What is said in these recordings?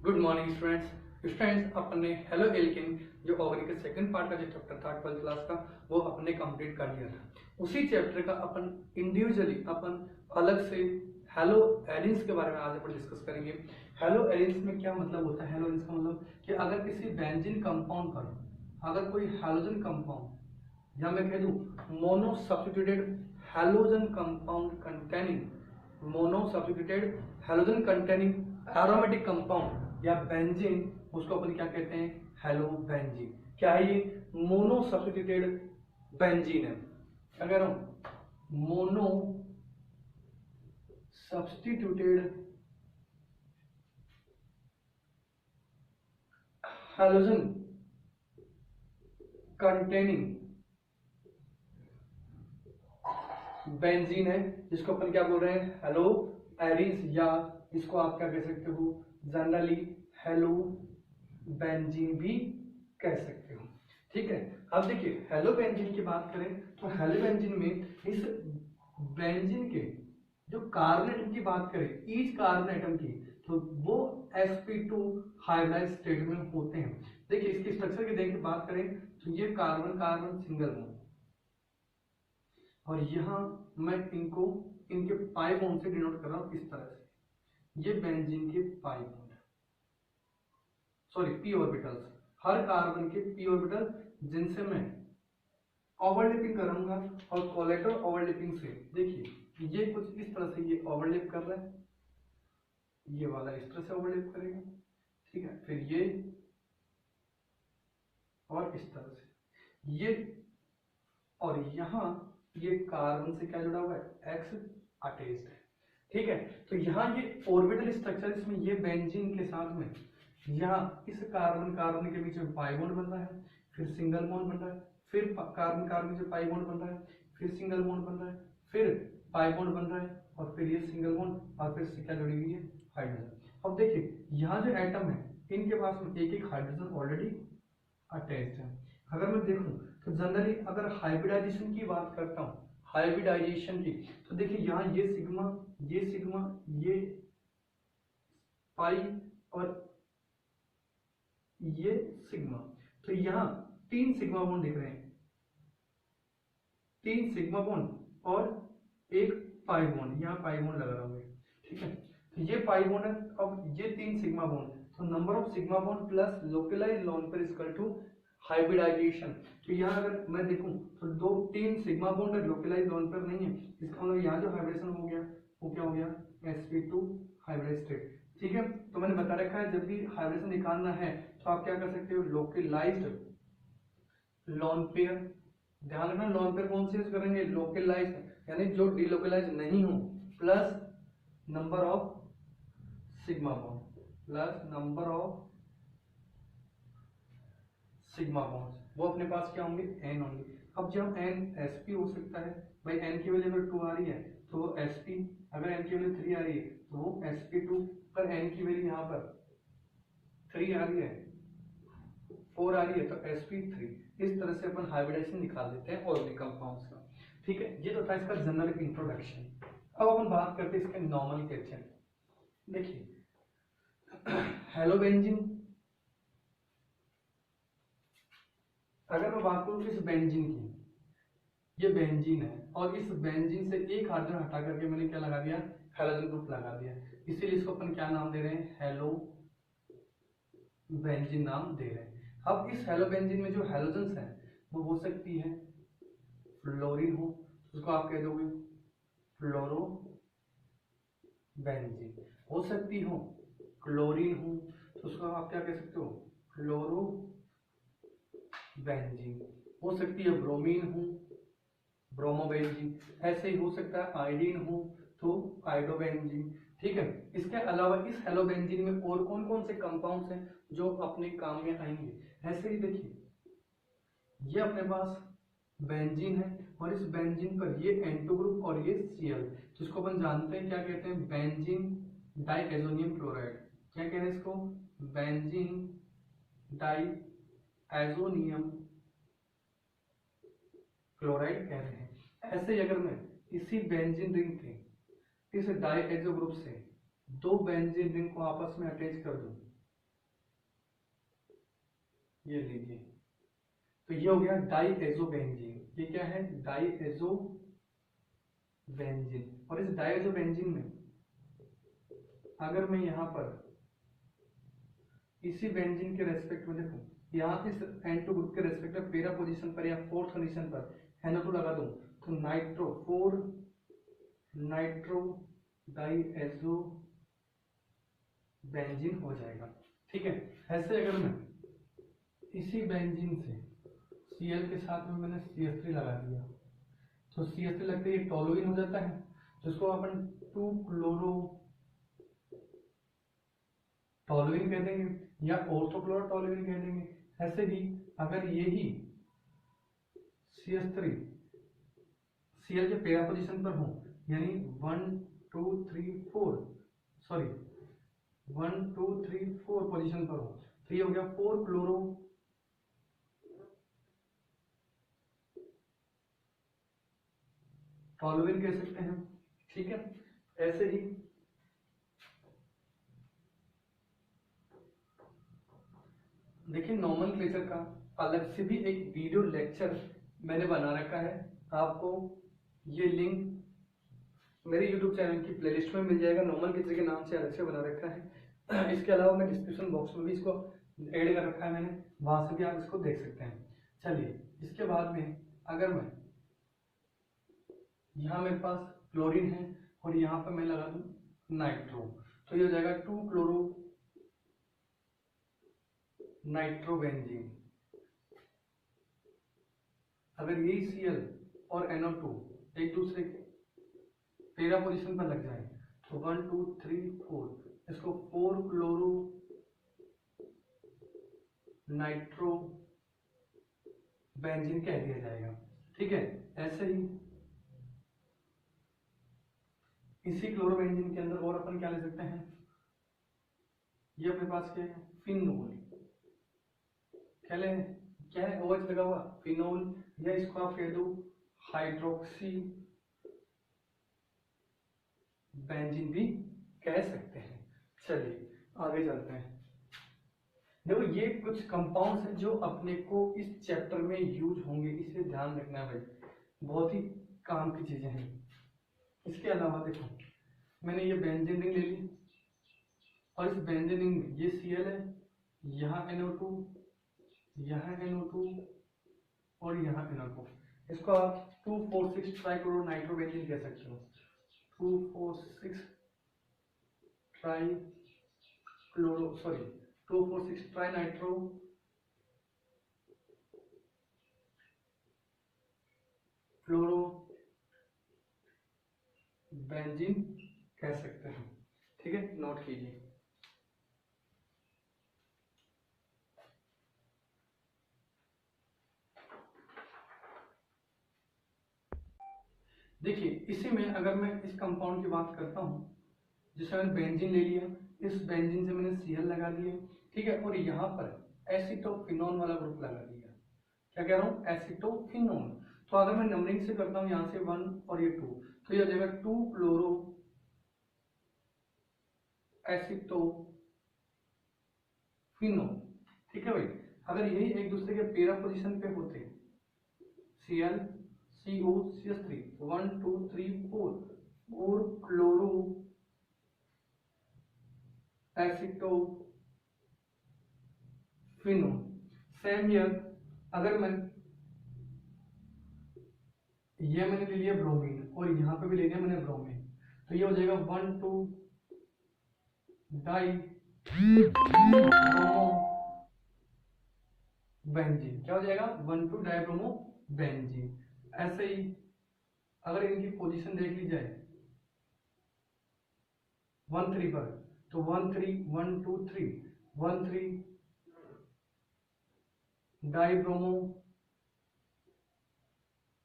Good morning students अपने halo alkane जो organic के सेकंड पार्ट का जो चैप्टर था 12th क्लास का वो अपने कंप्लीट कर लिया था। उसी चैप्टर का अपन इंडिविजुअली अपन अलग से हेलो एलिन्स के बारे में आज अपन डिस्कस करेंगे। हेलो एलिन्स में क्या मतलब होता है? हेलो एलिन्स का मतलब कि अगर किसी बेंजीन कंपाउंड पर अगर कोई हैलोजन कंपाउंड या मैं कह दूं mono substituted halogen compound containing mono substituted halogen containing aromatic compound या बेंजीन, उसको अपन क्या कहते हैं? Hello benzene. क्या है ये? मोनो सब्स्टिट्यूटेड बेंजीन है। क्या कह रहा हूं? Mono substituted halogen containing benzene है, जिसको अपन क्या बोल रहे हैं? हेलो एरिस, या इसको आप क्या कह सकते हो? जनरली हेलो बेंजीन भी कह सकते हो। ठीक है। अब देखिए हेलो बेंजीन की बात करें तो हेलो बेंजीन में इस बेंजीन के जो कार्बन एटम की बात करें, ईच कार्बन एटम की, तो वो sp2 हाइब्रिडाइज्ड स्टेट में होते हैं। देखिए इसकी स्ट्रक्चर की देखिए बात करें तो ये कार्बन कार्बन सिंगल बॉन्ड, और यहां मैं इनको इनके पाई बॉन्ड से डिनोट कर रहा हूं इस तरह से। ये बेंजीन के pi bond, sorry p orbitals, हर कार्बन के पी ऑर्बिटल जिनसे मैं ओवरलैपिंग करूंगा, और कोलेटरल ओवरलैपिंग से देखिए ये कुछ इस तरह से ये ओवरलैप कर रहा है, ये वाला इस तरह से ओवरलैप करेगा। ठीक है, फिर ये और इस तरह से ये, और यहां ये कार्बन से क्या जुड़ा हुआ है? एक्स अटैच्ड है। ठीक है, तो यहाँ ये ऑर्बिटल स्ट्रक्चर, इसमें ये बेंजीन के साथ में यहाँ इस कार्बन कार्बन के बीच में पाई बॉन्ड बन रहा है, फिर सिंगल बॉन्ड बन रहा है, फिर कार्बन कार्बन से पाई बॉन्ड बन रहा है, फिर सिंगल बॉन्ड बन रहा है, फिर पाई बॉन्ड बन रहा है, और फिर ये सिंगल बॉन्ड, और फिर क्या जुड़ी हुई है? हाइड्रोजन। अब देखिए यहाँ जो एटम है इनके पास में एक एक हाइड्रोजन ऑलरेडी अटैच्ड है। अगर मैं देखूं तो जनरली अगर हाइब्रिडाइजेशन की बात करता हूं, हाइब्रिडाइजेशन की, तो देखिए यहाँ ये सिग्मा, ये सिग्मा, ये पाई और ये सिग्मा, तो यहाँ तीन सिग्मा बॉन्ड दिख रहे हैं, तीन सिग्मा बॉन्ड और एक पाई बॉन्ड, यहाँ पाई बॉन्ड लगा रहा हूं। ठीक है, तो ये पाई बॉन्ड है, अब ये तीन सिग्मा बॉन्ड, तो number of sigma bond plus localized lone pair equal to hybridization. तो यहाँ अगर मैं देखूं तो दो तीन सिग्मा बॉन्ड है, लोकलाइज्ड लोन पेयर नहीं है, इसका मतलब यहाँ जो हाइब्रिडेशन हो गया वो क्या हो गया? sp2 hybrid state. ठीक है, तो मैंने बता रखा है जब भी हाइब्रिडेशन निकालना है तो आप क्या कर सकते हो? लोकलाइज्ड लोन पेयर, ध्यान रखना लोन पेयर कौन से यूज करेंगे? लोकलाइज्ड, यानी जो डिलोकलाइज नहीं हो, plus number of sigma bond, plus number of sigma bonds, वो अपने पास क्या होंगे? n होंगे। अब जब n sp हो सकता है, भाई n की वैल्यू अगर 2 आ रही है तो वो sp, अगर n की वैल्यू 3 आ रही है तो वो sp2, पर n की वैल्यू यहाँ पर 3 आ रही है, 4 आ रही है तो sp3। इस तरह से अपन हाइब्रिडाइजेशन निकाल देते हैं ऑर्गेनिक कंपाउंड्स का। ठीक है, ये तो था इसका जनरल इंट्रोडक्शन। अब अपन बात करते हैं इसके नॉर्मल क्वेश्चन। देखिए हेलो बेंजीन, अगर मैं बात करूं इस बेंजीन की, ये बेंजीन है और इस बेंजीन से एक हाइड्रोजन हटा करके मैंने क्या लगा दिया? हैलोजन ग्रुप लगा दिया, इसीलिए इसको अपन क्या नाम दे रहे हैं? हेलो बेंजीन नाम दे रहे हैं। अब इस हेलो बेंजीन में जो हैलोजन्स हैं वो हो सकती है फ्लोरीन हो, उसको आप कह दोगे फ्लोरो बेंजीन, हो सकती हो क्लोरीन हो तो उसको आप क्या कह सकते हो? फ्लोरो बेंजीन, हो सकती है ब्रोमीन हो, ब्रोमोबेंजीन, ऐसे ही हो सकता है आयोडीन हो तो आयोडोबेंजीन। ठीक है, इसके अलावा इस हेलोबेंजीन में और कौन कौन से कंपाउंड्स हैं जो अपने काम में आएंगे? ऐसे ही देखिए ये अपने पास बेंजीन है और इस बेंजीन पर ये N2 ग्रुप और ये Cl, जिसको अपन जानते हैं क्या कहते हैं? Benzene diazonium chloride. क्या कह रहे हैं इसको? बेंजीन डाइएजोनियम क्लोराइड कह रहे हैं। ऐसे ही अगर मैं इसी बेंजीन रिंग के इस डाइएजो ग्रुप से दो बेंजीन रिंग को आपस में अटैच कर दूं ये लीजिए, तो ये हो गया डाईएजोबेंजीन। ये क्या है? डाईएजोबेंजीन। और इस डाईएजोबेंजीन में अगर मैं यहाँ पर इसी बेंजीन के रेस्पेक्ट में देखूं, यहाँ इस N2 ग्रुप के रेस्पेक्ट में पेरा पोजीशन पर या फोर्थ कंडीशन पर NO2 लगा दूं, तो नाइट्रो 4 नाइट्रो डाईएजो बेंजीन हो जाएगा। ठीक है, ऐसे अगर मैं इसी बेंजीन से Cl के साथ में मैंने CH3 लगा दिया, तो CH3 लगते ही टोलुइन हो जाता है, जिसको अपन 2 क्लोरो टोलुइन कह देंगे या ऑर्थोक्लोरो टोलुइन कह देंगे। ऐसे ही अगर यही CH3 Cl के पेरा पोजीशन पर हो, यानी 1 2 3 4 सॉरी 1 2 3 4 पोजीशन पर हो, तो ये हो गया 4 क्लोरो टोलुइन कह सकते हैं। ठीक है, ऐसे ही देखिए नोमेनक्लेचर का अलग से भी एक वीडियो लेक्चर मैंने बना रखा है, आपको ये लिंक मेरे YouTube चैनल की प्लेलिस्ट में मिल जाएगा। नोमेनक्लेचर के नाम से अलग से बना रखा है। इसके अलावा मैं डिस्क्रिप्शन बॉक्स में भी इसको ऐड कर रखा है मैंने, वहां से भी आप इसको देख सकते हैं। चलिए, इसके बाद में अगर मैं यहाँ मेरे पास क्लोरीन है और यहाँ पर मैं लगा दूं नाइट्रो, तो ये हो जाएगा 2 क्लोरो नाइट्रोबेंजीन। अगर यही Cl और NO2 एक दूसरे के पेरा पोजीशन पर लग जाए, तो 1 2 3 4 इसको 4 क्लोरो नाइट्रो बेंजीन कह दिया जाएगा। ठीक है, ऐसे ही इसी क्लोरोबेंजीन के अंदर और अपन क्या ले सकते हैं, ये अपने पास क्या है? फिनोल। क्या है OH लगा हुआ, फिनोल, या इसको आप कह दो हाइड्रोक्सी बेंजीन भी कह सकते हैं। चलिए आगे चलते हैं। देखो ये कुछ कंपाउंड्स हैं जो अपने को इस चैप्टर में यूज होंगे, इसे ध्यान रखना है भाई, बहुत ही काम की चीजें हैं। इसके अलावा देखो मैंने ये बेंजीन रिंग ले ली, और इस बेंजीन रिंग में ये Cl है, यहाँ NO2, यहाँ NO2 और यहाँ NO2। इसको आप 2,4,6 ट्राइक्लोरो नाइट्रोबेंजीन कह सकते हो। 2,4,6 ट्राई नाइट्रो फ्लोरो बेंजीन कह सकते हैं। ठीक है, नोट कीजिए। देखिए इसी में अगर मैं इस कंपाउंड की बात करता हूं, जिसे मैंने बेंजीन ले लिया, इस बेंजीन से मैंने Cl लगा दिया, ठीक है, और यहाँ पर एसिटोफिनोन वाला ग्रुप लगा दिया। क्या कह रहा हूँ? एसिटोफिनोन। तो अगर मैं नंबरिंग से करता हूँ यहाँ से 1 और ये 2, तो ये हो जाएगा 2 क्लोरो एसिटोफिनोन। ठीक है भाई, अगर यही एक दूसरे के पेरा पोजीशन पे होते, Cl CO CH3 1 2 3 4 और क्लोरो एसिटोफिनोन। सेम हियर, अगर मैं ये मैंने ले लिया ब्रोमीन और यहाँ पे भी ले लिया मैंने ब्रोमीन, तो ये हो जाएगा 1 2 डाई ब्रोमो बेंजीन। क्या हो जाएगा? 1 2 डाई ब्रोमो बेंजीन। ऐसे ही अगर इनकी पोजीशन देख ली जाए 1 3 पर, तो 1 3 1 2 3 1 3 डाई ब्रोमो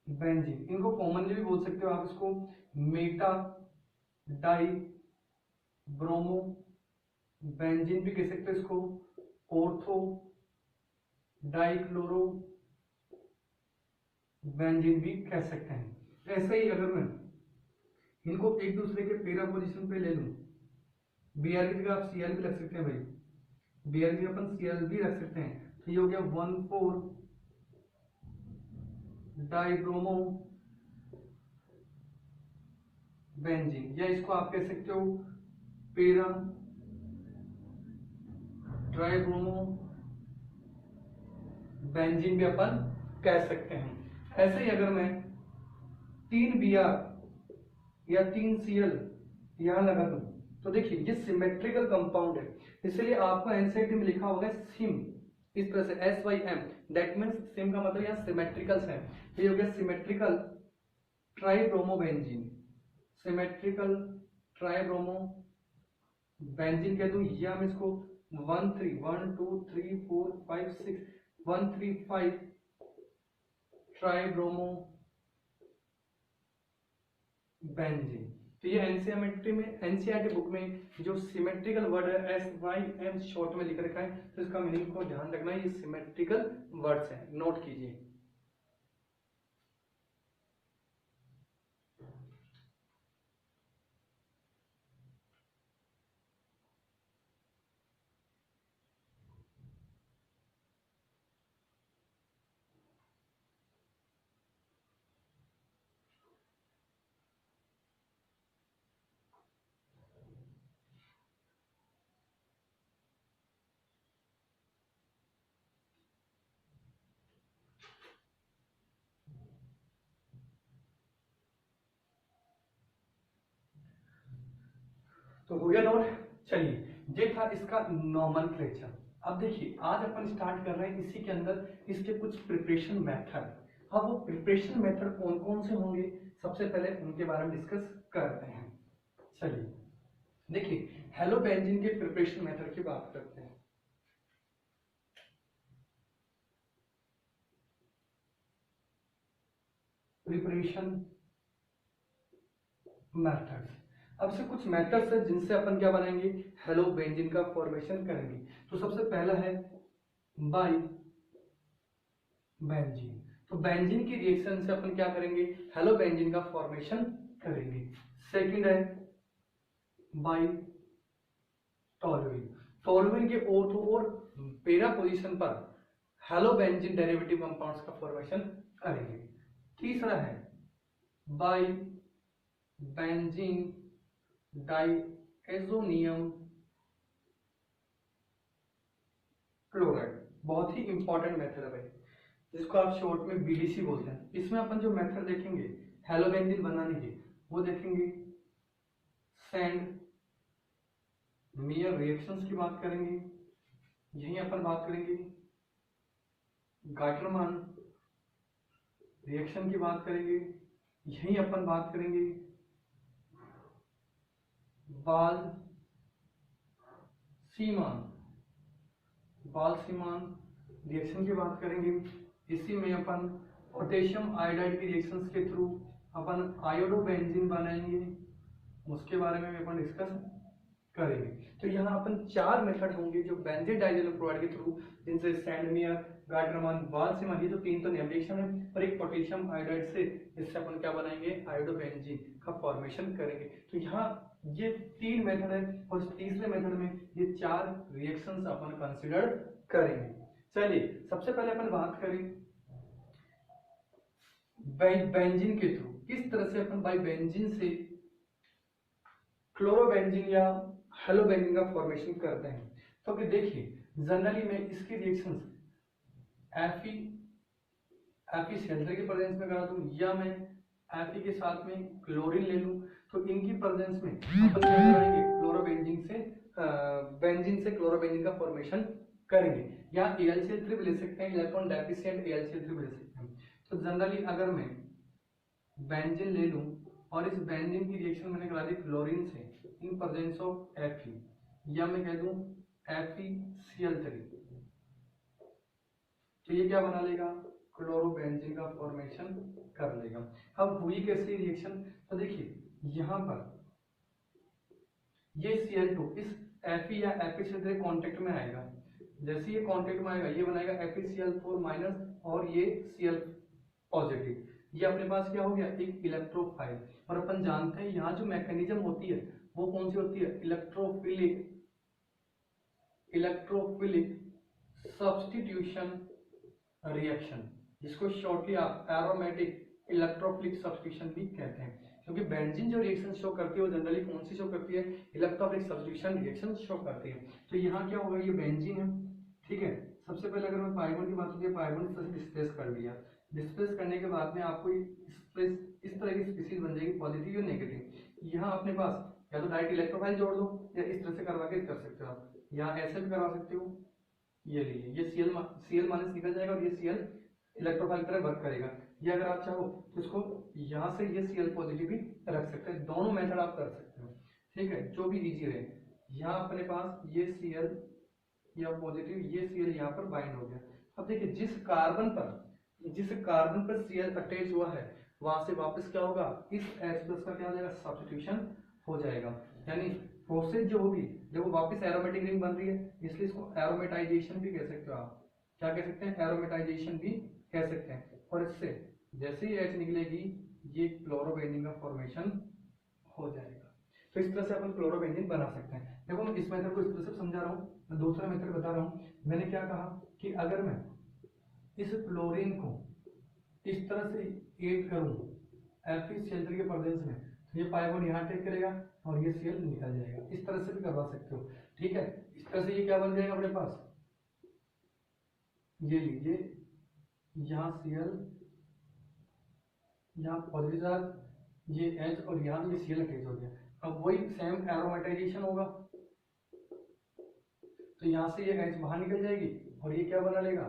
बेंजीन। इनको कॉमनली भी बोल सकते हो आप, इसको मेटा डाई ब्रोमो बेंजीन भी कह सकते हो, इसको ऑर्थो डाइक्लोरो बेंजीन भी कह सकते हैं। ऐसे ही अगर मैं इनको एक दूसरे के पेरा पोजीशन पे ले लूं, Br की जगह आप Cl भी रख सकते हैं भाई, Br की अपन Cl भी रख सकते हैं, तो ये हो गया 1,4 डाइब्रोमो बेंजीन, या इसको आप कह सकते हो पेरा ट्राइब्रोमो बेंजीन भी अपन कह सकते हैं। ऐसे ही अगर मैं 3Br या 3Cl यहां लगा दूं तो देखिए ये सिमेट्रिकल कंपाउंड है, इसलिए आपको एनसीईआरटी में लिखा होगा सिम, इस तरह से SYM, दैट मींस सिम का मतलब यहाँ सिमेट्रिकल है। ये हो गया सिमेट्रिकल ट्राइब्रोमोबेंजीन, सिमेट्रिकल ट्राइब्रोमो बेंजीन कह दूं, या हम इसको 135 ट्राइब्रोमो बेंजीन। तो ये एनसीईआरटी बुक में जो सिमेट्रिकल वर्ड है SYM शॉर्ट में लिख रखा है, तो इसका मीनिंग को ध्यान रखना, ये सिमेट्रिकल वर्ड्स हैं, नोट कीजिए। तो हो गया नोट। चलिए, ये था इसका नॉमेनक्लेचर। अब देखिए आज अपन स्टार्ट कर रहे हैं इसी के अंदर इसके कुछ प्रिपरेशन मेथड। अब वो प्रिपरेशन मेथड कौन कौन से होंगे, सबसे पहले उनके बारे में डिस्कस करते हैं। चलिए देखिए, हेलोबेंजीन के प्रिपरेशन मेथड की बात करते हैं। प्रिपरेशन मेथड्स, अब से कुछ मेथड्स है जिनसे अपन क्या बनाएंगे, हेलोबेंजीन का फॉर्मेशन करेंगे। तो सबसे पहला है बाई बेंजीन। तो बेंजीन की रिएक्शन से अपन क्या करेंगे, हेलोबेंजीन का फॉर्मेशन करेंगे। सेकंड है बाई टॉलुइन। टॉलुइन के ऑर्थो और पेरा पोजीशन पर हेलोबेंजीन डेरिवेटिव कंपाउंड्स का फॉर्मेशन करेंगे। तीसरा है बाई बेंजीन डाइएज़ोनियम क्लोराइड, बहुत ही इंपॉर्टेंट मेथड है भाई, जिसको आप शॉर्ट में BDC बोलते हैं। इसमें अपन जो मेथड देखेंगे हेलोबेंजीन बनाने के, वो देखेंगे सैंड मेयर रिएक्शंस की बात करेंगे, यहीं अपन बात करेंगे गाटरमान रिएक्शन की बात करेंगे, यहीं अपन बात करेंगे बाल-सीमान रिएक्शन की बात करेंगे। इसी में अपन पोटेशियम आयोडाइड की रिएक्शंस के थ्रू अपन आयोडोबेंजीन बनाएंगे, उसके बारे में अपन डिस्कस करेंगे। तो यहाँ अपन 4 मेथड होंगे जो बेंजीन डाइजेलोक्लोराइड के थ्रू, जिनसे सैंडमियर, गाटरमान, बाल-सीमान, ये तो 3 तो नेम रिएक्शन है, और एक पोटेशियम आयोडाइड से, इससे अपन क्या बनाएंगे, आयोडोबेंजीन का फॉर्मेशन करेंगे। तो यहाँ ये 3 मेथड है, और तीसरे मेथड में ये 4 रिएक्शंस अपन कंसिडर करेंगे। चलिए सबसे पहले अपन बात करें बेंजीन के थ्रू, किस तरह से अपन बाई बेंजीन से क्लोरोबेंजीन या हेलोबेंजीन का फॉर्मेशन करते हैं। तो कि देखिए जनरली में इसकी रिएक्शंस Fe के प्रेजेंस में करा दूं, या मैं Fe के साथ में क्लोरीन ले लूं, तो इनकी प्रेजेंस में अपन क्या करेंगे, क्लोरोबेंजीन से बेंजीन से क्लोरोबेंजीन का फॉर्मेशन करेंगे। या AlCl3 भी ले सकते हैं, इलेक्ट्रॉन डेफिशिएंट AlCl3 भी ले सकते हैं। तो जनरली अगर मैं बेंजीन ले लूं और इस बेंजीन की रिएक्शन मैंने करा दी क्लोरीन से इन प्रेजेंस ऑफ Fe, या मैं कह दूं FeCl3, तो ये क्या बना लेगा, क्लोरोबेंजीन का फॉर्मेशन कर लेगा। अब हुई कैसी रिएक्शन, तो देखिए यहां पर ये Cl2 इस Fe या FeCl3 कांटेक्ट में आएगा, जैसे ये कांटेक्ट में आएगा ये बनाएगा FeCl4 माइनस और ये Cl पॉजिटिव, ये अपने पास क्या हो गया, एक इलेक्ट्रोफाइल। और अपन जानते हैं यहाँ जो मैकेनिज्म होती है वो कौन सी होती है, इलेक्ट्रोफिलिक सब्स्टिट्यूशन रिएक्शन, जिसको शॉर्टली आप एरोमेटिक इलेक्ट्रोफिलिक सब्स्टिट्यूशन भी कहते हैं, क्योंकि बेंजीन जो रिएक्शन शो करती है वो जनरली कौन सी शो करती है, इलेक्ट्रोफिलिक सब्स्टिट्यूशन रिएक्शन शो करती है। तो यहाँ क्या होगा, ये बेंजीन है, ठीक है। सबसे पहले अगर मैं पाइबोन की बात होती है, पाइबोन इस तरह से डिस्प्लेस कर दिया, डिस्प्लेस करने के बाद में आपको इस तरह की स्पीशीज बन जाएगी, पॉजिटिव या नेगेटिव। यहाँ अपने पास या तो डायरेक्ट इलेक्ट्रोफाइल जोड़ दो, या इस तरह से करवा के कर सकते हो आप, यहाँ ऐसे भी करवा सकते हो। ये लीजिए, ये सीएल माइनस निकल जाएगा और ये सीएल इलेक्ट्रोफाइल की तरह वर्क करेगा। ये अगर आप चाहो तो इसको यहाँ से ये सीएल पॉजिटिव भी रख सकते हैं, दोनों मेथड आप कर सकते हो, ठीक है, जो भी इजी रहे। यहाँ अपने पास ये सीएल या पॉजिटिव, ये सीएल यहाँ पर बाइंड हो गया। अब देखिए जिस कार्बन पर सीएल अटैच हुआ है वहां से वापस क्या होगा, इस H प्लस का क्या हो जाएगा, सब्स्टिट्यूशन हो जाएगा। यानी प्रोसेस जो होगी, देखो वापस एरोमेटिक रिंग बन रही है, इसलिए इसको एरोमेटाइजेशन भी कह सकते हो आप। क्या कह सकते हैं, एरोमेटाइजेशन भी कह सकते हैं। और इससे जैसे ही H निकलेगी ये क्लोरोबेंजीन का फॉर्मेशन हो जाएगा। तो इस तरह से अपन क्लोरोबेंजीन बना सकते हैं। देखो मैं इस मेथड को इस तरह से समझा रहा हूँ, मैं दूसरा मेथड बता रहा हूँ। मैंने क्या कहा कि अगर मैं इस क्लोरीन को इस तरह से ऐड करूं Fe के प्रेजेंस में, तो ये पाइबोन यहाँ टेक करेगा और ये सीएल निकल जाएगा। इस तरह से भी करवा सकते हो, ठीक है। इस तरह से ये क्या बन जाएगा अपने पास, ये लीजिए, यहाँ सीएल, यहाँ पॉजिटिव चार्ज, ये H और यहाँ ये सीएल अटैच हो गया। अब वही सेम एरोमेटाइजेशन होगा, तो यहाँ से ये H बाहर निकल जाएगी और ये क्या बना लेगा,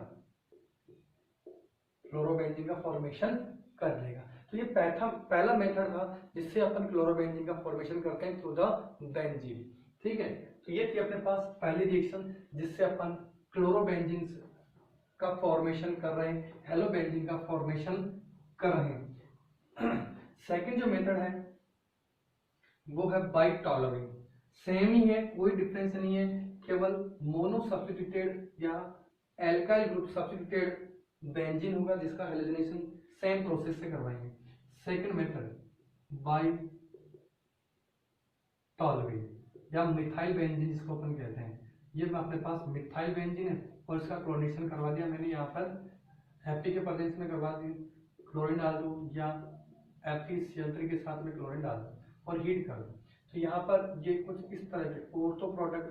क्लोरोबेंजीन का फॉर्मेशन कर लेगा। तो ये पहला मेथड था जिससे अपन क्लोरोबेंजीन का फॉर्मेशन करते हैं थ्रू द बेंजीन, ठीक है। तो ये थी अपने पास पहली रिएक्शन जिससे अपन क्लोरोबेंजीन का फॉर्मेशन कर रहे हैं, हेलोबेंजीन का फॉर्मेशन कर रहे हैं। सेकंड जो मेथड है वो है बाई टॉलरिंग। सेम ही है, कोई डिफरेंस नहीं है, केवल मोनो सब्स्टिट्यूटेड या एल्काइल ग्रुप सब्स्टिट्यूटेड बेंजीन होगा जिसका हेलोजनेशन सेम प्रोसेस से करवाएंगे। सेकंड मेथड बाई टॉलरिंग या मिथाइल बेंजीन जिसको अपन कहते हैं। ये अपने पास मिथाइल बेंजीन है और इसका क्लोरीनेशन करवा दिया मैंने, यहाँ पर Fe के प्रेजेंस में करवा दी, क्लोरीन डाल दूं या FeCl3 के साथ में क्लोरीन डाल दूं और हीट कर दूं, तो यहाँ पर ये कुछ इस तरह के ऑर्थो प्रोडक्ट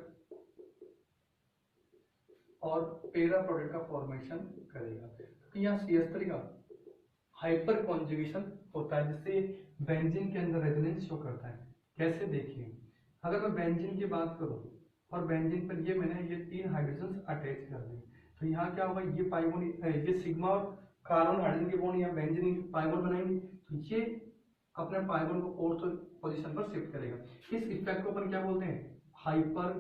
और पेरा प्रोडक्ट का फॉर्मेशन करेगा। तो यहाँ CH3 का हाइपर कॉन्जुगेशन होता है जिससे बेंजीन के अंदर रेजोनेंस शो करता है। कैसे, देखिए अगर मैं बेंजीन की बात करूं और बेंजीन पर ये मैंने ये 3 हाइड्रोजन अटैच कर दिए, तो यहाँ क्या होगा, ये पाइबोन, ये सिग्मा और कार्बन हाइड्रोजन के बॉन्ड यहाँ बेंजीन पाइबोन बनाएंगे, तो ये अपने पाइबोन को ऑर्थो पोजीशन पर शिफ्ट करेगा। इस इफेक्ट को अपन क्या बोलते हैं, हाइपर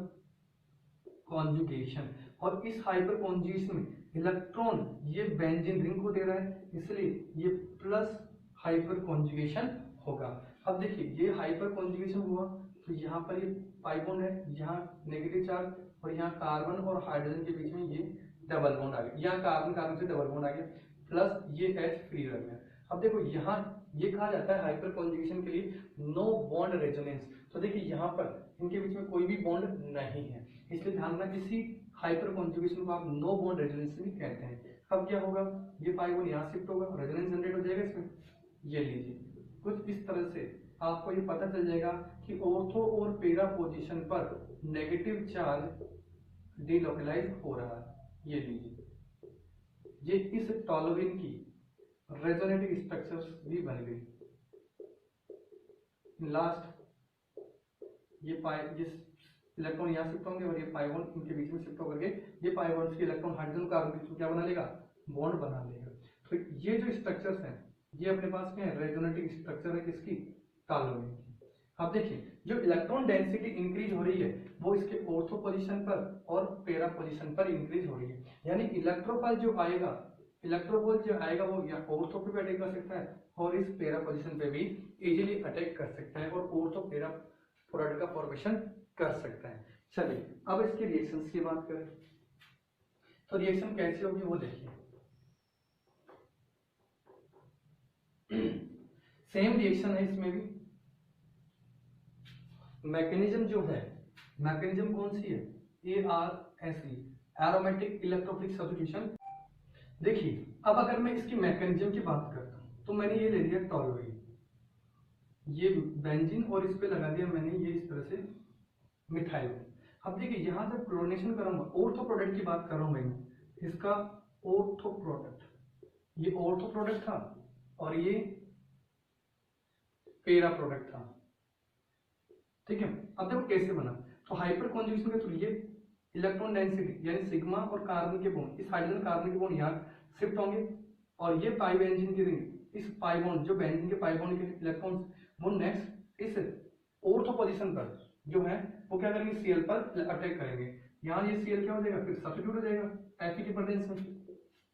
कॉन्जुगेशन। और इस हाइपर कॉन्जुगेशन में इलेक्ट्रॉन ये बेंजीन रिंग को दे रहा है, इसलिए ये प्लस हाइपर कॉन्जुगेशन होगा। अब देखिए ये हाइपर कॉन्जुगेशन हुआ तो यहाँ पर ये पाइबोन है, यहाँ नेगेटिव चार्ज और यहाँ कार्बन और हाइड्रोजन के बीच में ये डबल बॉन्ड आ गया, यहाँ कार्बन कार्बन से डबल बॉन्ड आ गया, प्लस ये H फ्री रह गया। अब देखो यहाँ ये कहा जाता है हाइपर कॉन्जुगेशन के लिए नो बॉन्ड रेजोनेंस। तो देखिए यहाँ पर इनके बीच में कोई भी बॉन्ड नहीं है, इसलिए ध्यान रखना इसी हाइपर कॉन्जुगेशन को आप नो बॉन्ड रेजोनेंस भी कहते हैं। अब क्या होगा, ये पाइबोन यहाँ शिफ्ट होगा, रेजोनेंस जनरेट हो जाएगा इसमें। ये लीजिए कुछ इस तरह से आपको ये पता चल जाएगा कि ऑर्थो और पेरा पोजीशन पर नेगेटिव चार्ज डिलोकलाइज हो रहा है। ये लीजिए, ये इस टॉलरिन की रेजोनेटिव स्ट्रक्चर्स भी बन गई। लास्ट ये इलेक्ट्रॉन यहाँ शिफ्ट होंगे और ये पाइबोन इनके बीच में शिफ्ट होकर के ये पाइबोन्स के इलेक्ट्रॉन हाइड्रोजन कार्बन के बीच में क्या बना लेगा, बॉन्ड बना लेगा। तो ये जो स्ट्रक्चर्स हैं ये अपने पास में रेजोनेटिव स्ट्रक्चर है किसकी, टॉलरिन की। अब देखिए जो इलेक्ट्रॉन डेंसिटी इंक्रीज हो रही है वो इसके ऑर्थो पोजीशन पर और पेरा पोजीशन पर इंक्रीज हो रही है, यानी इलेक्ट्रोफाइल जो आएगा वो या ऑर्थो पे भी अटैक कर सकता है और इस पेरा पोजीशन पे भी इजीली अटैक कर सकता है और ऑर्थो पेरा प्रोडक्ट का फॉर्मेशन कर सकता है। चलिए अब इसके रिएक्शंस की बात करें तो रिएक्शन कैसी होगी वो देखिए। सेम रिएक्शन है इसमें भी, मैकेनिज्म जो है, मैकेनिज्म कौन सी है, ARSE एरोमेटिक इलेक्ट्रोफिलिक सब्स्टिट्यूशन। देखिए अब अगर मैं इसकी मैकेनिज्म की बात करता हूँ तो मैंने ये ले लिया टॉलुइन, ये बेंजीन और इस पे लगा दिया मैंने ये इस तरह से मिथाइल। अब देखिए यहाँ जब क्लोरीनेशन करूंगा, ऑर्थो प्रोडक्ट की बात कर रहा हूँ मैं, इसका ऑर्थो प्रोडक्ट, ये ऑर्थो प्रोडक्ट था और ये पेरा प्रोडक्ट था, ठीक है। अब देखो कैसे बना, तो हाइपर कॉन्जुगेशन के थ्रू ये इलेक्ट्रॉन डेंसिटी यानी सिग्मा और कार्बन के बॉन्ड, इस हाइड्रोजन कार्बन के बॉन्ड यहाँ शिफ्ट होंगे और ये पाई बेंजीन की रिंग, इस पाई बॉन्ड जो बेंजीन के पाई बॉन्ड के इलेक्ट्रॉन वो नेक्स्ट इस ऑर्थो पोजीशन पर जो है वो क्या करेंगे, सीएल पर अटैक करेंगे। यहाँ ये सीएल क्या हो जाएगा, फिर सब्स्टिट्यूट हो जाएगा एफ के प्रेजेंस में,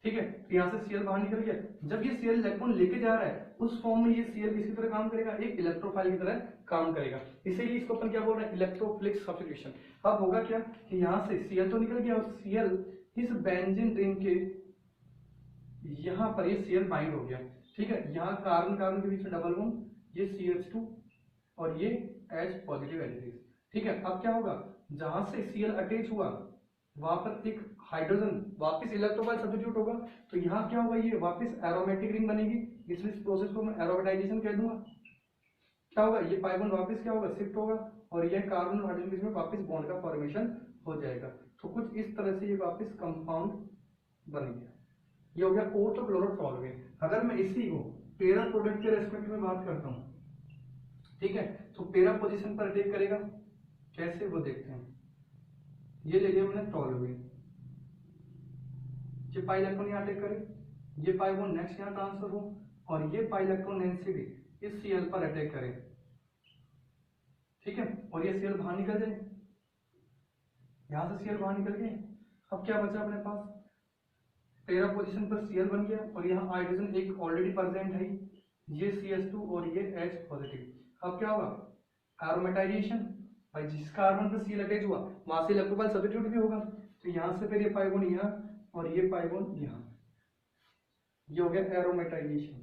ठीक है। तो यहाँ से सीएल बाहर निकल गया, जब ये सीएल इलेक्ट्रॉन लेके जा रहा है उस फॉर्म में ये सीएल किसकी तरह काम करेगा, एक इलेक्ट्रोफाइल की तरह काम करेगा, इसीलिए इसको अपन क्या बोल रहे हैं, इलेक्ट्रोफिलिक सब्स्टिट्यूशन। अब होगा क्या कि यहाँ से सीएल तो निकल गया और सीएल इस बेंजीन रिंग के यहाँ पर ये सीएल बाइंड हो गया, ठीक है। यहाँ कार्बन कार्बन के बीच में डबल बॉन्ड, ये CH2 और ये H पॉजिटिव एलिमेंट, ठीक है। अब क्या होगा, जहां से सीएल अटैच हुआ वहां पर एक हाइड्रोजन वापस इलेक्ट्रोफाइल सब्स्टिट्यूट होगा, तो यहाँ क्या होगा, ये वापस एरोमेटिक रिंग बनेगी, इसलिए इस प्रोसेस को मैं एरोमेटाइजेशन कह दूंगा। क्या होगा, ये पाई बॉन्ड वापस क्या होगा, शिफ्ट होगा और ये कार्बन और हाइड्रोजन के बीच में वापस बॉन्ड का फॉर्मेशन हो जाएगा। तो कुछ इस तरह से ये वापस कंपाउंड बन गया, ये हो गया ऑर्थोक्लोरोटॉलुइन। अगर मैं इसी को पेरा प्रोडक्ट के रेस्पेक्ट में बात करता हूँ, ठीक है, तो पेरा पोजीशन पर अटैक करेगा, कैसे वो देखते हैं। ये ले लिया मैंने टॉलुइन, ये पाई इलेक्ट्रॉन यहाँ अटैक करे, ये पाई बॉन्ड नेक्स्ट यहाँ ट्रांसफर हो और ये पाई इलेक्ट्रॉन डेंसिटी इस सीएल पर अटैक करे, ठीक है, और ये सीएल बाहर निकल जाए, यहां से सीएल बाहर निकल गए। अब क्या बचा अपने पास, पेरा पोजीशन पर सीएल बन गया और यहाँ हाइड्रोजन एक ऑलरेडी प्रेजेंट है, ये CH2 और ये H पॉजिटिव। अब क्या होगा, एरोमेटाइजेशन, भाई जिस कार्बन पर सीएल अटैच हुआ वहां से इलेक्ट्रोफाइल सब्स्टिट्यूट भी होगा, तो यहाँ से फिर ये पाई बॉन्ड यहाँ और ये पाई बॉन्ड यहाँ, ये हो गया एरोमेटाइजेशन।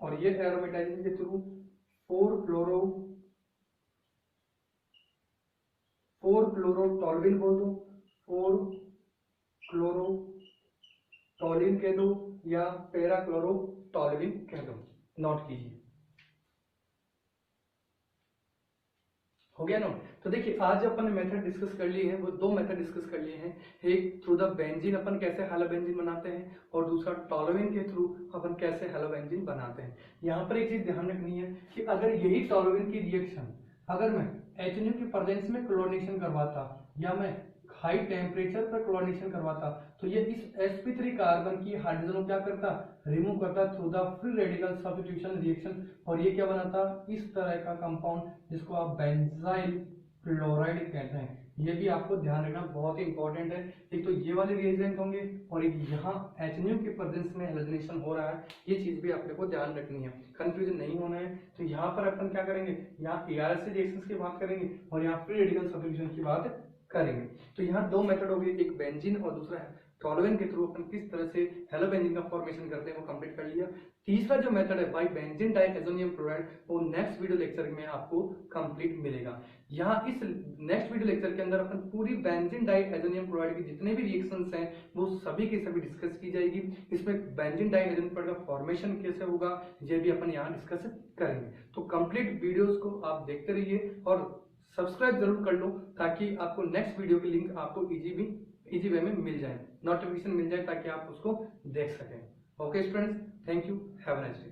और ये एरोमेटाइजेशन के थ्रू 4-क्लोरोटॉलुइन बोल दो, 4-क्लोरोटॉलुइन कह दो या पेरा क्लोरोटॉलुइन कह दो, नोट कीजिए, हो गया नोट। तो देखिए आज अपन ने मेथड डिस्कस कर लिए हैं, वो दो मेथड डिस्कस कर लिए हैं, एक थ्रू द बेंजीन अपन कैसे हेलोबेंजीन बनाते हैं और दूसरा टॉलुइन के थ्रू अपन कैसे हेलोबेंजीन बनाते हैं। यहाँ पर एक चीज ध्यान रखनी है कि अगर यही टॉलुइन की रिएक्शन अगर मैं HNO की प्रेजेंस में क्लोरीनेशन करवाता या मैं हाई टेम्परेचर पर क्लोरीनेशन करवाता, तो ये इस sp3 कार्बन की हाइड्रोजन को क्या करता, रिमूव करता through the free radical substitution reaction, और ये क्या बनाता, इस तरह का कंपाउंड जिसको आप बेंजाइल क्लोराइड कहते हैं। ये भी आपको ध्यान रखना बहुत ही इंपॉर्टेंट है, एक तो ये वाले रिएजेंट होंगे और एक यहाँ HNO के प्रेजेंस में हेलोजनेशन हो रहा है, ये चीज भी अपने को ध्यान रखनी है, कंफ्यूजन नहीं होना है। तो यहाँ पर अपन क्या करेंगे, यहाँ ARC रिएक्शंस की बात करेंगे और यहाँ फ्री रेडिकल सब्स्टिट्यूशन की बात करेंगे। तो यहाँ दो मेथड हो गए, एक बेंजीन और दूसरा है टॉलुइन के थ्रू अपन किस तरह से हेलोबेंजीन का फॉर्मेशन करते हैं वो कंप्लीट कर लिया। तीसरा जो मेथड है बाय बेंजीन डाइएजोनियम क्लोराइड, वो नेक्स्ट वीडियो लेक्चर में आपको कंप्लीट मिलेगा। यहाँ इस नेक्स्ट वीडियो लेक्चर के अंदर अपन पूरी बेंजीन डाइएजोनियम क्लोराइड की जितने भी रिएक्शंस हैं वो सभी की सभी डिस्कस की जाएगी। इसमें बेंजीन डाइएजोनियम क्लोराइड का फॉर्मेशन कैसे होगा ये भी अपन यहाँ डिस्कस करेंगे। तो कंप्लीट वीडियोस को आप देखते रहिए और सब्सक्राइब जरूर कर लो ताकि आपको नेक्स्ट वीडियो की लिंक आपको इजी वे में मिल जाए, नोटिफिकेशन मिल जाए ताकि आप उसको देख सकें। Okay students, thank you, have a nice day.